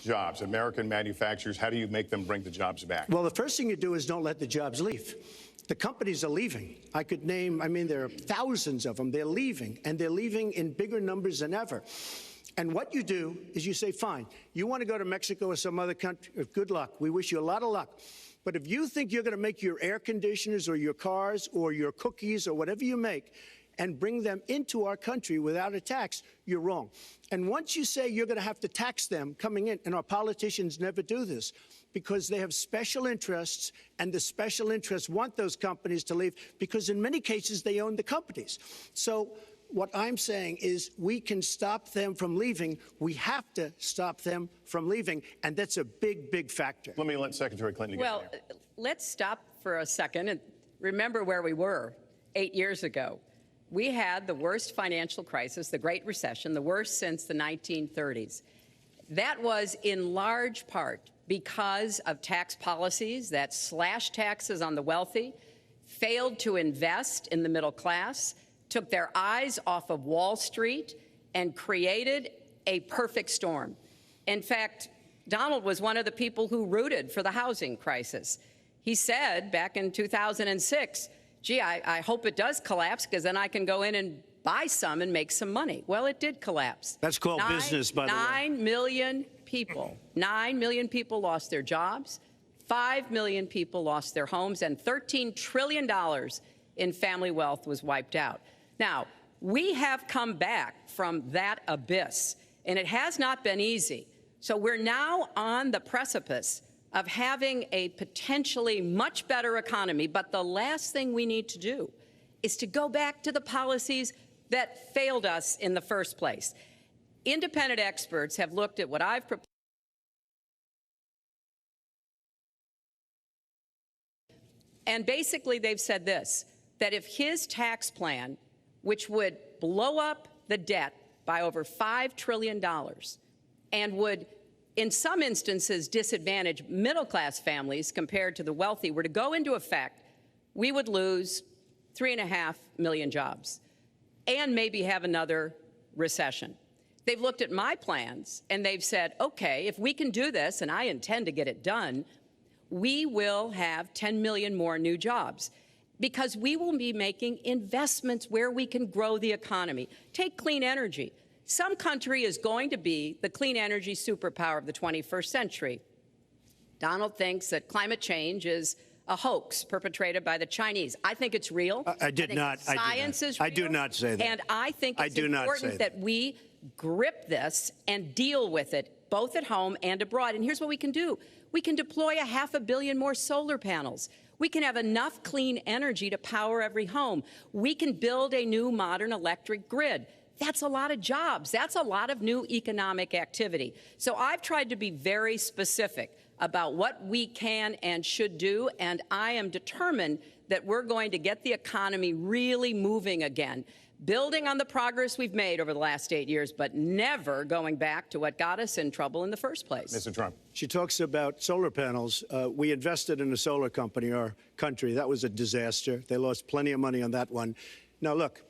jobs, American manufacturers? How do you make them bring the jobs back? Well, the first thing you do is don't let the jobs leave. The companies are leaving. I could name, there are thousands of them. They're leaving, and they're leaving in bigger numbers than ever. And what you do is you say, fine, you want to go to Mexico or some other country, good luck. We wish you a lot of luck. But if you think you're going to make your air conditioners or your cars or your cookies or whatever you make and bring them into our country without a tax, you're wrong. And once you say you're going to have to tax them coming in, and our politicians never do this, because they have special interests, and the special interests want those companies to leave, because in many cases they own the companies. So what I'm saying is we can stop them from leaving. We have to stop them from leaving, and that's a big, big factor. Let me let Secretary Clinton get in there. Let's stop for a second and remember where we were 8 years ago. We had the worst financial crisis, the Great Recession, the worst since the 1930s. That was in large part because of tax policies that slashed taxes on the wealthy, failed to invest in the middle class, took their eyes off of Wall Street, and created a perfect storm. In fact, Donald was one of the people who rooted for the housing crisis. He said back in 2006, gee, I hope it does collapse, because then I can go in and buy some and make some money. Well, it did collapse. That's called business, by the way. 9 million people lost their jobs, 5 million people lost their homes, and $13 trillion in family wealth was wiped out. Now, we have come back from that abyss, and it has not been easy. So we're now on the precipice of having a potentially much better economy, but the last thing we need to do is to go back to the policies that failed us in the first place. Independent experts have looked at what I've proposed, and basically they've said this, that if his tax plan, which would blow up the debt by over $5 trillion and would, in some instances, disadvantage middle-class families compared to the wealthy, were to go into effect, we would lose 3.5 million jobs and maybe have another recession. They've looked at my plans, and they've said, okay, if we can do this, and I intend to get it done, we will have 10 million more new jobs, because we will be making investments where we can grow the economy. Take clean energy. Some country is going to be the clean energy superpower of the 21st century. Donald thinks that climate change is a hoax perpetrated by the Chinese. I think it's real. I did not. Science is real. I do not say that. And I think it's important that we grip this and deal with it, both at home and abroad. And here's what we can do. We can deploy 500 million more solar panels. We can have enough clean energy to power every home. We can build a new modern electric grid. That's a lot of jobs. That's a lot of new economic activity. So I've tried to be very specific about what we can and should do, and I am determined that we're going to get the economy really moving again, building on the progress we've made over the last 8 years, but never going back to what got us in trouble in the first place. Mr. Trump. She talks about solar panels. We invested in a solar company, our country. That was a disaster. They lost plenty of money on that one. Now, look,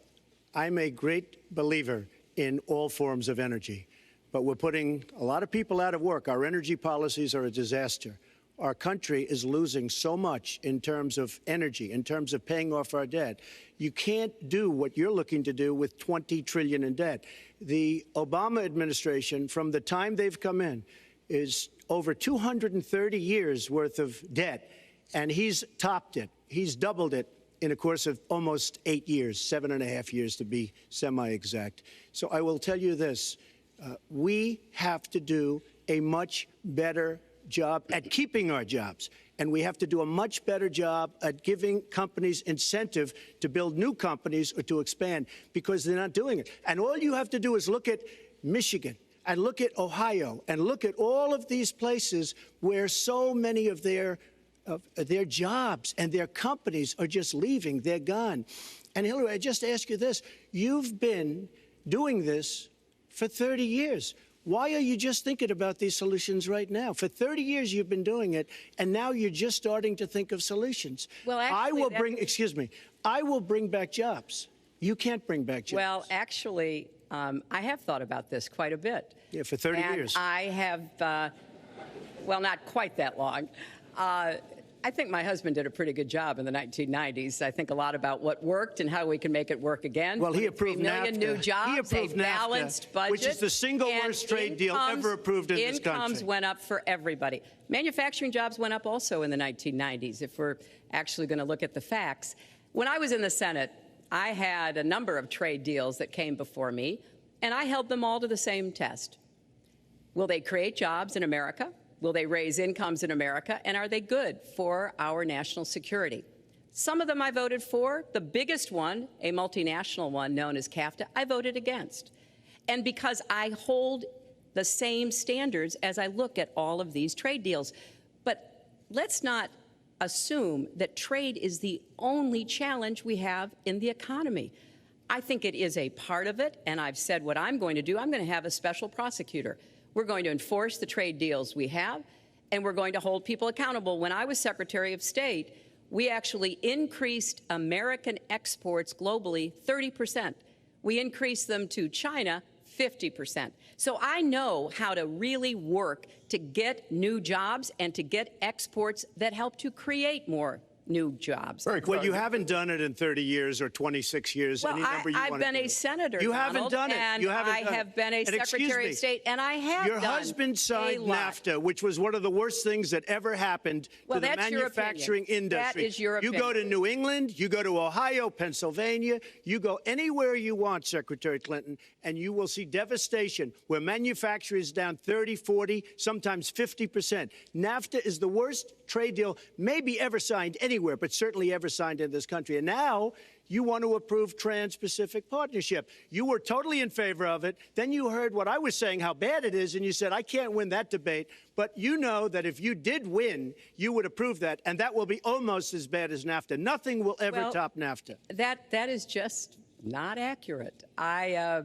I'm a great believer in all forms of energy, but we're putting a lot of people out of work. Our energy policies are a disaster. Our country is losing so much in terms of energy, in terms of paying off our debt. You can't do what you're looking to do with $20 trillion in debt. The Obama administration, from the time they've come in, is over 230 years worth of debt, and he's topped it. He's doubled it in a course of almost 8 years, 7.5 years to be semi-exact. So I will tell you this, we have to do a much better job at keeping our jobs, and we have to do a much better job at giving companies incentive to build new companies or to expand, because they're not doing it. And all you have to do is look at Michigan and look at Ohio and look at all of these places where so many of their jobs and their companies are just leaving. They're gone. And Hillary, I just ask you this. You've been doing this for 30 years. Why are you just thinking about these solutions right now? For 30 years you've been doing it, and now you're just starting to think of solutions. Well, actually, I will bring back jobs. You can't bring back jobs. Well, actually, I have thought about this quite a bit. Yeah, for 30 and years. I have, well, not quite that long. I think my husband did a pretty good job in the 1990s. I think a lot about what worked and how we can make it work again. Well, he approved 3 million NAFTA. new jobs, He approved a balanced NAFTA, budget, which is the single and worst trade deal ever approved in this country. Incomes went up for everybody. Manufacturing jobs went up also in the 1990s, if we're actually going to look at the facts. When I was in the Senate, I had a number of trade deals that came before me, and I held them all to the same test. Will they create jobs in America? Will they raise incomes in America? And are they good for our national security? Some of them I voted for. The biggest one, a multinational one known as CAFTA, I voted against. And because I hold the same standards as I look at all of these trade deals. But let's not assume that trade is the only challenge we have in the economy. I think it is a part of it, and I've said what I'm going to do. I'm going to have a special prosecutor. We're going to enforce the trade deals we have, and we're going to hold people accountable. When I was Secretary of State, we actually increased American exports globally 30%. We increased them to China 50%. So I know how to really work to get new jobs and to get exports that help to create more new jobs. Very clear. Well, you haven't done it in 30 years or 26 years. Well, any number you I've want been to a do. senator, You Donald, haven't done it. And you haven't I done have it. been a And Secretary of State, and I have Your done husband signed a lot. NAFTA, which was one of the worst things that ever happened Well, to the that's your manufacturing opinion. industry. That is your You go to opinion. New England, you go to Ohio, Pennsylvania, you go anywhere you want, Secretary Clinton, and you will see devastation where manufacturing is down 30, 40, sometimes 50%. NAFTA is the worst trade deal maybe ever signed anywhere, but certainly ever signed in this country. And now you want to approve Trans-Pacific Partnership. You were totally in favor of it. Then you heard what I was saying, how bad it is, and you said, I can't win that debate. But you know that if you did win, you would approve that, and that will be almost as bad as NAFTA. Nothing will ever top NAFTA. That is just not accurate. I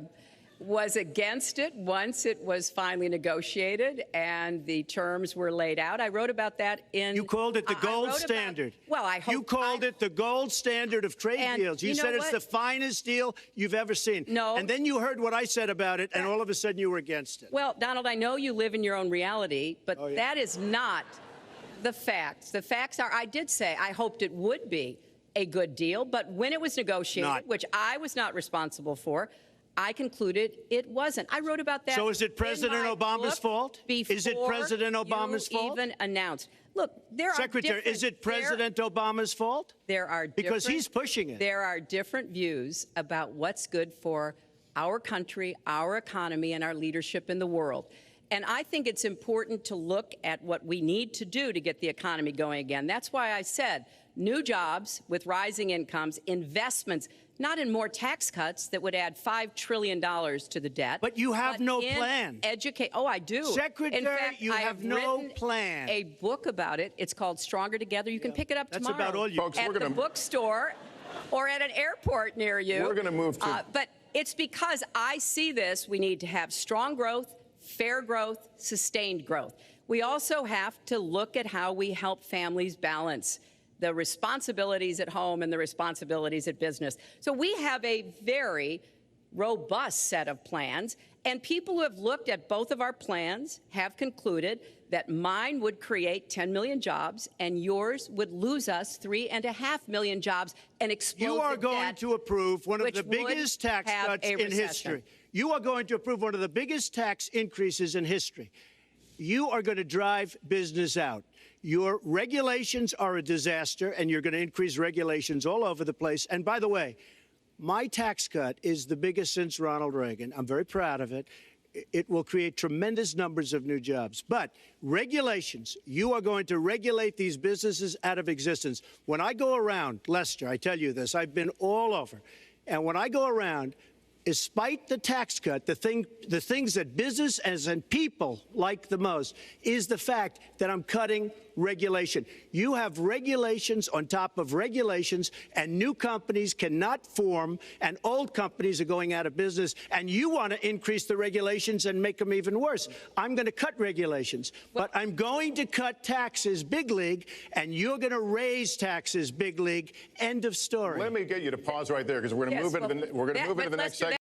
was against it once it was finally negotiated and the terms were laid out. I wrote about that in... You called it the gold standard. Well, I hope... You called it the gold standard of trade deals. You said it's the finest deal you've ever seen. No. And then you heard what I said about it, and all of a sudden you were against it. Well, Donald, I know you live in your own reality, but that is not the facts. The facts are, I did say I hoped it would be a good deal, but when it was negotiated, which I was not responsible for, I concluded it wasn't. I wrote about that. So is it President Obama's fault? Is it President Obama's fault? Even announced. Look, there Secretary, is it President Obama's fault? There are because he's pushing it. There are different views about what's good for our country, our economy, and our leadership in the world. And I think it's important to look at what we need to do to get the economy going again. That's why I said new jobs with rising incomes, investments, not in more tax cuts that would add $5 trillion to the debt. But you have no plan. Oh, I do. Secretary, in fact, you have no plan. A book about it. It's called Stronger Together. You can pick it up tomorrow. That's about all you... Folks, at the bookstore or at an airport near you. We're going to move to... But it's because I see this. We need to have strong growth, fair growth, sustained growth. We also have to look at how we help families balance the responsibilities at home and the responsibilities at business. So we have a very robust set of plans, and people who have looked at both of our plans have concluded that mine would create 10 million jobs and yours would lose us 3.5 million jobs and explode You are the going debt, to approve one of which the biggest would tax have cuts a in recession. history. You are going to approve one of the biggest tax increases in history. You are going to drive business out. Your regulations are a disaster, and you're going to increase regulations all over the place. And by the way, my tax cut is the biggest since Ronald Reagan. I'm very proud of it. It will create tremendous numbers of new jobs. But regulations, you are going to regulate these businesses out of existence. When I go around, Lester, I tell you this, I've been all over. And when I go around, despite the tax cut, the things that business and people like the most is the fact that I'm cutting regulation. You have regulations on top of regulations, and new companies cannot form, and old companies are going out of business, and you want to increase the regulations and make them even worse. I'm going to cut regulations, but I'm going to cut taxes big league, and you're going to raise taxes big league. End of story. Let me get you to pause right there, because we're going to move into the next segment.